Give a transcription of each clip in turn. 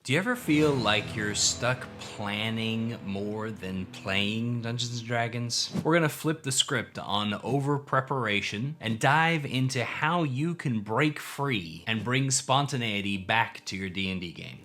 Do you ever feel like you're stuck planning more than playing Dungeons & Dragons? We're gonna flip the script on over preparation and dive into how you can break free and bring spontaneity back to your D&D game.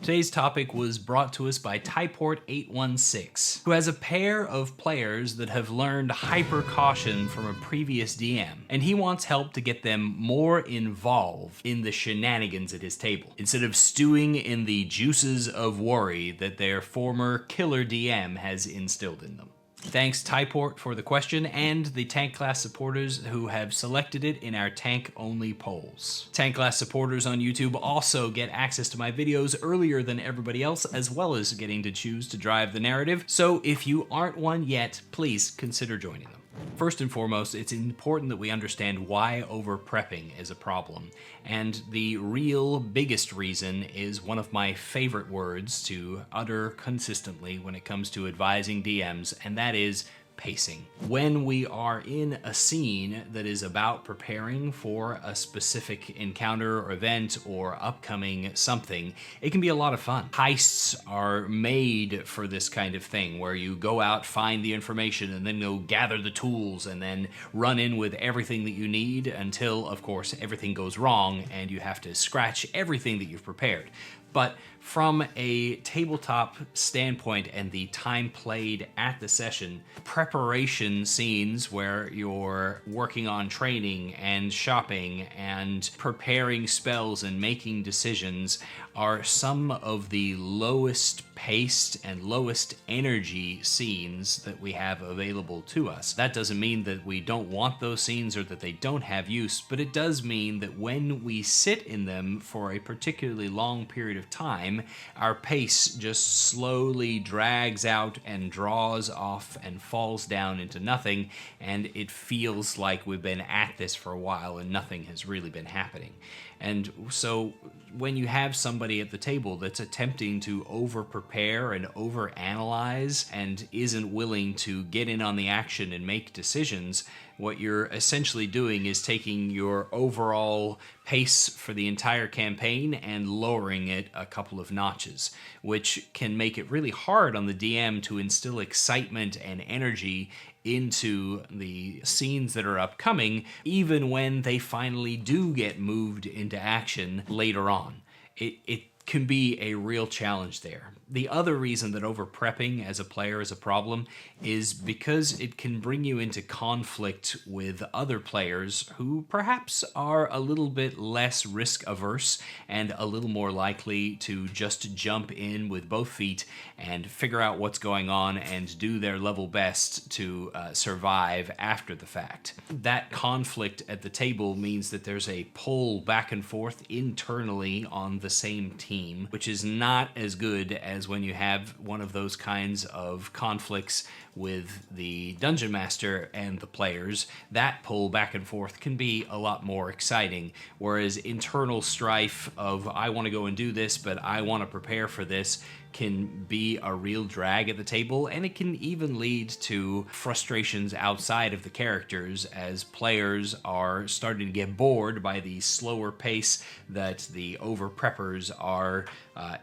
Today's topic was brought to us by Typort816, who has a pair of players that have learned hyper caution from a previous DM, and he wants help to get them more involved in the shenanigans at his table, instead of stewing in the juices of worry that their former killer DM has instilled in them. Thanks Typort for the question and the tank class supporters who have selected it in our tank only polls. Tank class supporters on YouTube also get access to my videos earlier than everybody else, as well as getting to choose to drive the narrative. So if you aren't one yet, please consider joining them. First and foremost, it's important that we understand why over-prepping is a problem. And the real biggest reason is one of my favorite words to utter consistently when it comes to advising DMs, and that is pacing. When we are in a scene that is about preparing for a specific encounter or event or upcoming something, it can be a lot of fun. Heists are made for this kind of thing, where you go out, find the information, and then go gather the tools and then run in with everything that you need until, of course, everything goes wrong and you have to scratch everything that you've prepared. But from a tabletop standpoint and the time played at the session, preparation scenes where you're working on training and shopping and preparing spells and making decisions are some of the lowest paced and lowest energy scenes that we have available to us. That doesn't mean that we don't want those scenes or that they don't have use, but it does mean that when we sit in them for a particularly long period of time, our pace just slowly drags out and draws off and falls down into nothing, and it feels like we've been at this for a while and nothing has really been happening. And so when you have somebody at the table that's attempting to over-prepare and over-analyze and isn't willing to get in on the action and make decisions, what you're essentially doing is taking your overall pace for the entire campaign and lowering it a couple of notches, which can make it really hard on the DM to instill excitement and energy into the scenes that are upcoming, even when they finally do get moved into action later on. It can be a real challenge there. The other reason that over-prepping as a player is a problem is because it can bring you into conflict with other players who perhaps are a little bit less risk-averse and a little more likely to just jump in with both feet and figure out what's going on and do their level best to survive after the fact. That conflict at the table means that there's a pull back and forth internally on the same team, which is not as good as when you have one of those kinds of conflicts with the dungeon master and the players. That pull back and forth can be a lot more exciting, whereas internal strife of I want to go and do this, but I want to prepare for this can be a real drag at the table, and it can even lead to frustrations outside of the characters as players are starting to get bored by the slower pace that the over-preppers are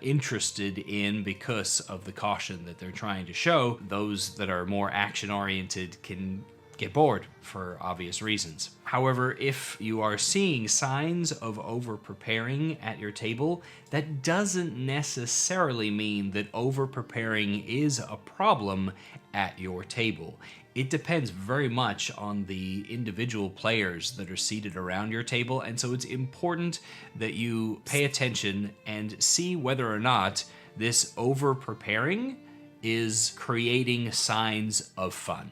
interested in because of the caution that they're trying to show. Those that are more action-oriented can get bored for obvious reasons. However, if you are seeing signs of over-preparing at your table, that doesn't necessarily mean that over-preparing is a problem at your table. It depends very much on the individual players that are seated around your table, and so it's important that you pay attention and see whether or not this over-preparing is creating signs of fun.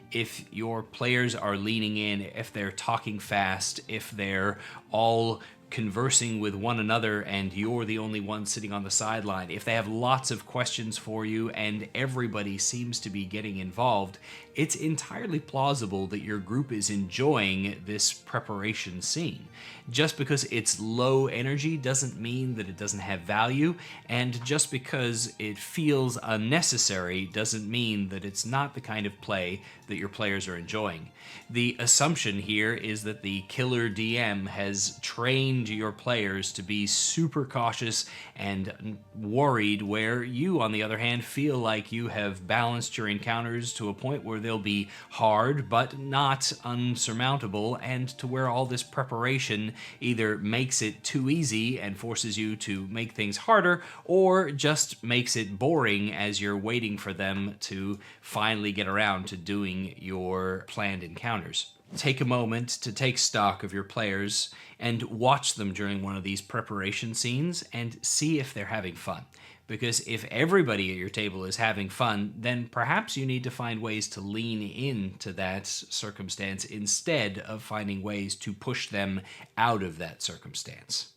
If your players are leaning in, if they're talking fast, if they're all conversing with one another and you're the only one sitting on the sideline, if they have lots of questions for you and everybody seems to be getting involved, it's entirely plausible that your group is enjoying this preparation scene. Just because it's low energy doesn't mean that it doesn't have value, and just because it feels unnecessary doesn't mean that it's not the kind of play that your players are enjoying. The assumption here is that the killer DM has trained trained your players to be super cautious and worried, where you, on the other hand, feel like you have balanced your encounters to a point where they'll be hard but not unsurmountable, and to where all this preparation either makes it too easy and forces you to make things harder, or just makes it boring as you're waiting for them to finally get around to doing your planned encounters. Take a moment to take stock of your players and watch them during one of these preparation scenes and see if they're having fun. Because if everybody at your table is having fun, then perhaps you need to find ways to lean into that circumstance instead of finding ways to push them out of that circumstance.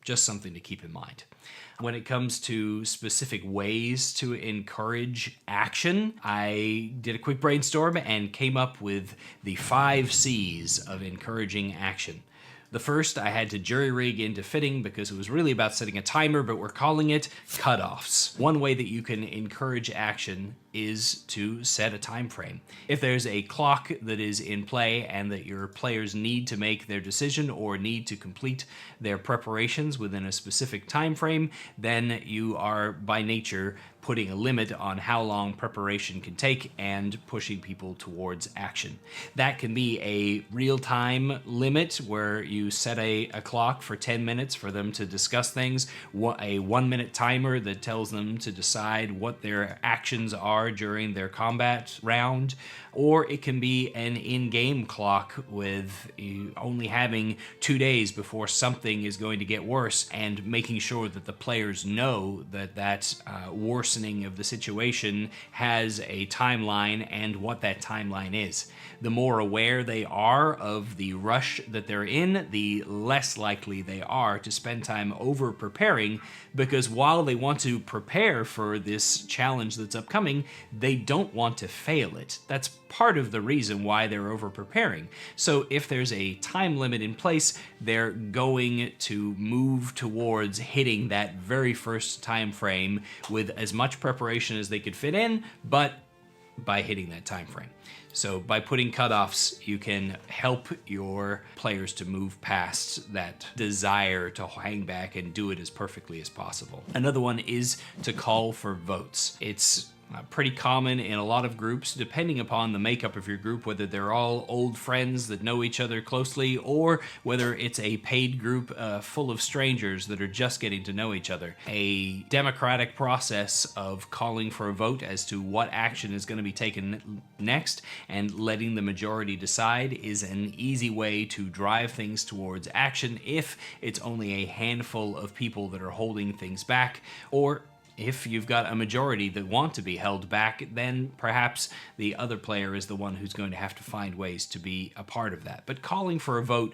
Just something to keep in mind. When it comes to specific ways to encourage action, I did a quick brainstorm and came up with the 5 C's of encouraging action. The first I had to jury-rig into fitting because it was really about setting a timer, but we're calling it cutoffs. One way that you can encourage action is to set a time frame. If there's a clock that is in play and that your players need to make their decision or need to complete their preparations within a specific time frame, then you are by nature putting a limit on how long preparation can take and pushing people towards action. That can be a real-time limit where you set a clock for 10 minutes for them to discuss things, a 1-minute timer that tells them to decide what their actions are during their combat round, or it can be an in-game clock with you only having 2 days before something is going to get worse, and making sure that the players know that worsening of the situation has a timeline and what that timeline is. The more aware they are of the rush that they're in, the less likely they are to spend time over preparing, because while they want to prepare for this challenge that's upcoming, they don't want to fail it. That's part of the reason why they're over preparing. So if there's a time limit in place, they're going to move towards hitting that very first time frame with as much preparation as they could fit in, but by hitting that time frame. So by putting cutoffs, you can help your players to move past that desire to hang back and do it as perfectly as possible. Another one is to call for votes. It's pretty common in a lot of groups, depending upon the makeup of your group, whether they're all old friends that know each other closely, or whether it's a paid group full of strangers that are just getting to know each other. A democratic process of calling for a vote as to what action is going to be taken next and letting the majority decide is an easy way to drive things towards action if it's only a handful of people that are holding things back, or if you've got a majority that want to be held back, then perhaps the other player is the one who's going to have to find ways to be a part of that. But calling for a vote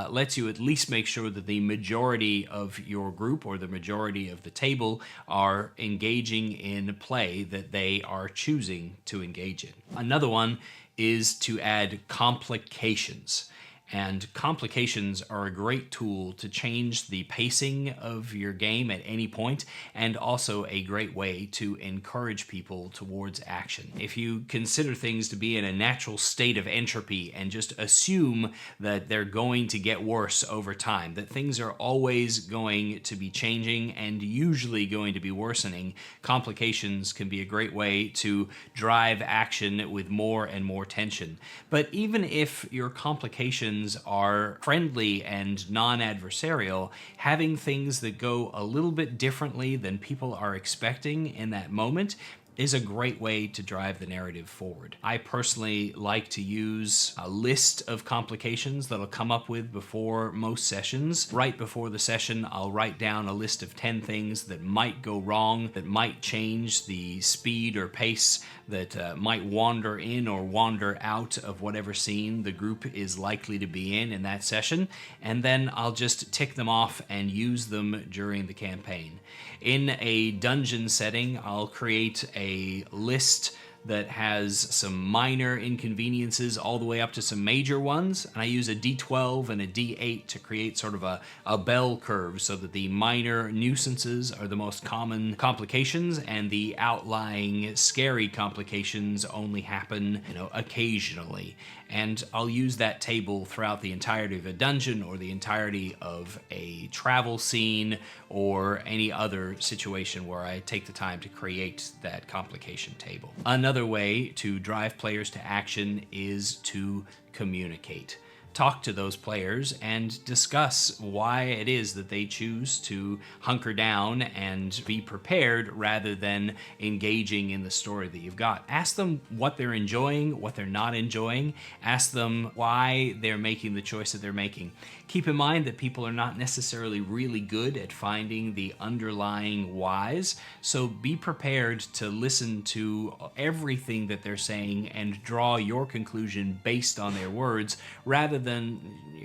lets you at least make sure that the majority of your group or the majority of the table are engaging in play that they are choosing to engage in. Another one is to add complications. And complications are a great tool to change the pacing of your game at any point, and also a great way to encourage people towards action. If you consider things to be in a natural state of entropy and just assume that they're going to get worse over time, that things are always going to be changing and usually going to be worsening, complications can be a great way to drive action with more and more tension. But even if your complications are friendly and non-adversarial, having things that go a little bit differently than people are expecting in that moment is a great way to drive the narrative forward. I personally like to use a list of complications that I'll come up with before most sessions. Right before the session, I'll write down a list of 10 things that might go wrong, that might change the speed or pace, that might wander in or wander out of whatever scene the group is likely to be in that session, and then I'll just tick them off and use them during the campaign. In a dungeon setting, I'll create a list that has some minor inconveniences all the way up to some major ones. And I use a D12 and a D8 to create sort of a bell curve so that the minor nuisances are the most common complications and the outlying scary complications only happen, occasionally. And I'll use that table throughout the entirety of a dungeon or the entirety of a travel scene or any other situation where I take the time to create that complication table. Another way to drive players to action is to communicate. Talk to those players and discuss why it is that they choose to hunker down and be prepared rather than engaging in the story that you've got. Ask them what they're enjoying, what they're not enjoying. Ask them why they're making the choice that they're making. Keep in mind that people are not necessarily really good at finding the underlying whys, so be prepared to listen to everything that they're saying and draw your conclusion based on their words rather than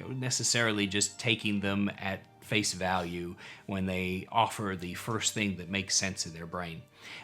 necessarily just taking them at face value when they offer the first thing that makes sense in their brain.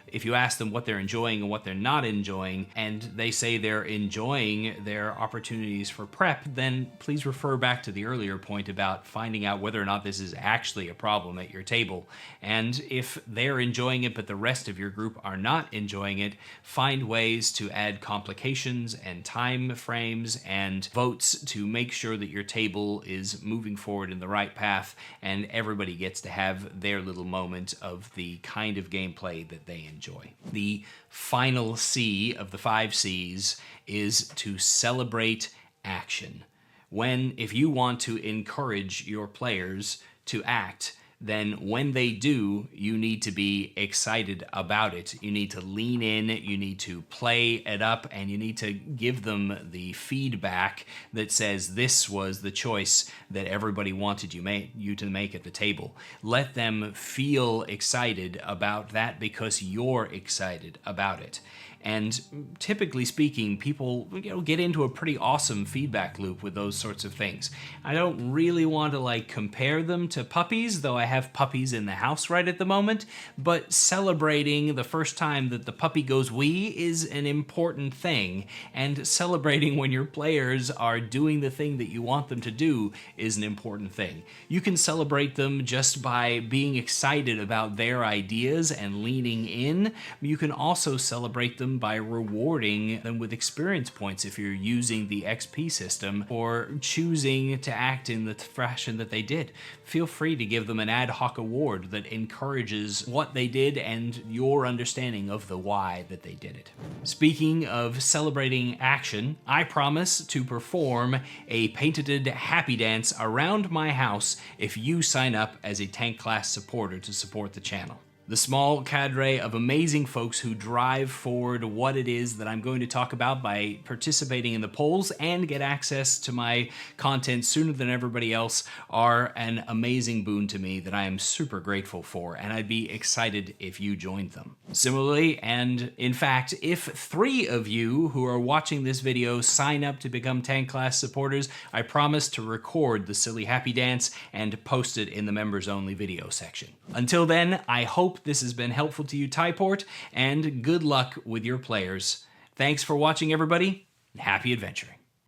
If you ask them what they're enjoying and what they're not enjoying, and they say they're enjoying their opportunities for prep, then please refer back to the earlier point about finding out whether or not this is actually a problem at your table. And if they're enjoying it but the rest of your group are not enjoying it, find ways to add complications and time frames and votes to make sure that your table is moving forward in the right path and everybody gets to have their little moment of the kind of gameplay that they enjoy. The final C of the 5 C's is to celebrate action. If you want to encourage your players to act, then when they do, you need to be excited about it. You need to lean in, you need to play it up, and you need to give them the feedback that says this was the choice that everybody wanted you to make at the table. Let them feel excited about that because you're excited about it. And typically speaking, people get into a pretty awesome feedback loop with those sorts of things. I don't really want to compare them to puppies, though I have puppies in the house right at the moment, but celebrating the first time that the puppy goes wee is an important thing, and celebrating when your players are doing the thing that you want them to do is an important thing. You can celebrate them just by being excited about their ideas and leaning in. You can also celebrate them by rewarding them with experience points if you're using the XP system or choosing to act in the fashion that they did. Feel free to give them an ad hoc award that encourages what they did and your understanding of the why that they did it. Speaking of celebrating action, I promise to perform a patented happy dance around my house if you sign up as a tank class supporter to support the channel. The small cadre of amazing folks who drive forward what it is that I'm going to talk about by participating in the polls and get access to my content sooner than everybody else are an amazing boon to me that I am super grateful for, and I'd be excited if you joined them. Similarly, and in fact, if 3 of you who are watching this video sign up to become tank class supporters, I promise to record the silly happy dance and post it in the members only video section. Until then, I hope this has been helpful to you, Typort, and good luck with your players. Thanks for watching, everybody, and happy adventuring.